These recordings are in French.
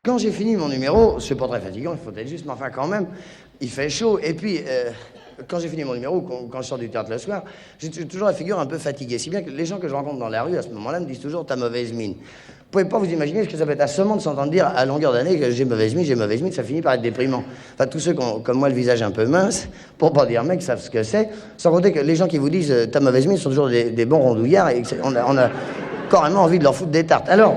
Quand j'ai fini mon numéro, c'est pas très fatigant, il faut être juste, mais enfin quand même, il fait chaud. Et puis, quand j'ai fini mon numéro, quand je sors du théâtre le soir, j'ai toujours la figure un peu fatiguée. Si bien que les gens que je rencontre dans la rue, à ce moment-là, me disent toujours « t'as mauvaise mine ». Vous pouvez pas vous imaginer ce que ça peut être assommant de s'entendre dire à longueur d'année que j'ai mauvaise mine, ça finit par être déprimant. Enfin, tous ceux qui ont, comme moi, le visage un peu mince, pour pas dire mec, savent ce que c'est. Sans compter que les gens qui vous disent « t'as mauvaise mine » sont toujours des bons rondouillards et on a carrément envie de leur foutre des tartes. Alors...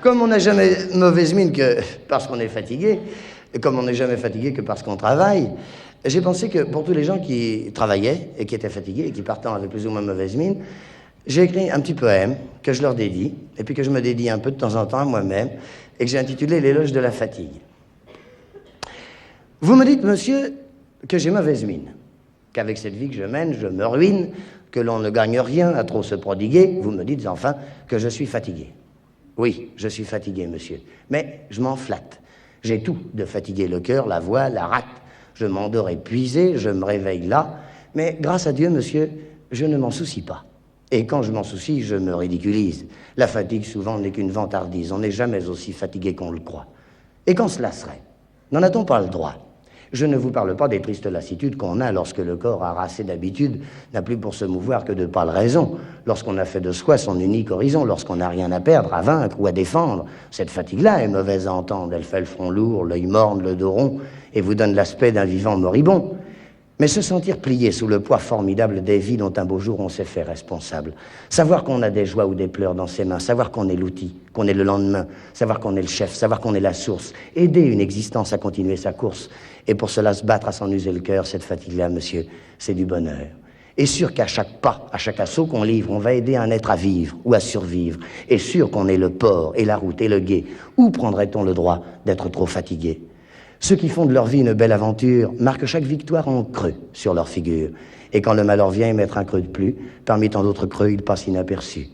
Comme on n'a jamais mauvaise mine que parce qu'on est fatigué, et comme on n'est jamais fatigué que parce qu'on travaille, j'ai pensé que pour tous les gens qui travaillaient et qui étaient fatigués et qui partent avec plus ou moins mauvaise mine, j'ai écrit un petit poème que je leur dédie, et puis que je me dédie un peu de temps en temps à moi-même, et que j'ai intitulé « L'éloge de la fatigue ». Vous me dites, monsieur, que j'ai mauvaise mine, qu'avec cette vie que je mène, je me ruine, que l'on ne gagne rien à trop se prodiguer. Vous me dites enfin que je suis fatigué. Oui, je suis fatigué, monsieur, mais je m'en flatte. J'ai tout de fatigué, le cœur, la voix, la rate. Je m'endors épuisé, je me réveille là, mais grâce à Dieu, monsieur, je ne m'en soucie pas. Et quand je m'en soucie, je me ridiculise. La fatigue, souvent, n'est qu'une vantardise. On n'est jamais aussi fatigué qu'on le croit. Et quand cela serait, n'en a-t-on pas le droit? Je ne vous parle pas des tristes lassitudes qu'on a lorsque le corps harassé d'habitude n'a plus pour se mouvoir que de pâles raisons, lorsqu'on a fait de soi son unique horizon, lorsqu'on n'a rien à perdre, à vaincre ou à défendre. Cette fatigue-là est mauvaise à entendre, elle fait le front lourd, l'œil morne, le dos rond, et vous donne l'aspect d'un vivant moribond. Mais se sentir plié sous le poids formidable des vies dont un beau jour on s'est fait responsable, savoir qu'on a des joies ou des pleurs dans ses mains, savoir qu'on est l'outil, qu'on est le lendemain, savoir qu'on est le chef, savoir qu'on est la source, aider une existence à continuer sa course, et pour cela se battre à s'en user le cœur, cette fatigue-là, monsieur, c'est du bonheur. Et sûr qu'à chaque pas, à chaque assaut qu'on livre, on va aider un être à vivre ou à survivre, et sûr qu'on est le port et la route et le gué. Où prendrait-on le droit d'être trop fatigué? Ceux qui font de leur vie une belle aventure marquent chaque victoire en creux sur leur figure. Et quand le malheur vient y mettre un creux de plus, parmi tant d'autres creux, il passe inaperçu.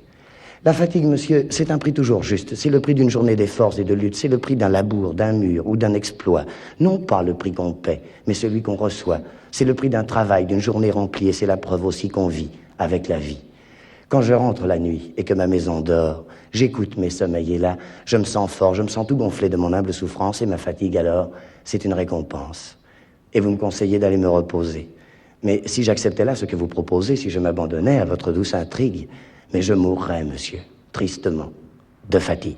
La fatigue, monsieur, c'est un prix toujours juste. C'est le prix d'une journée d'efforts et de lutte. C'est le prix d'un labour, d'un mur ou d'un exploit. Non pas le prix qu'on paie, mais celui qu'on reçoit. C'est le prix d'un travail, d'une journée remplie, et c'est la preuve aussi qu'on vit avec la vie. Quand je rentre la nuit et que ma maison dort, j'écoute mes sommeils et là, je me sens fort, je me sens tout gonflé de mon humble souffrance et ma fatigue alors, c'est une récompense. Et vous me conseillez d'aller me reposer. Mais si j'acceptais là ce que vous proposez, si je m'abandonnais à votre douce intrigue, mais je mourrais, monsieur, tristement, de fatigue.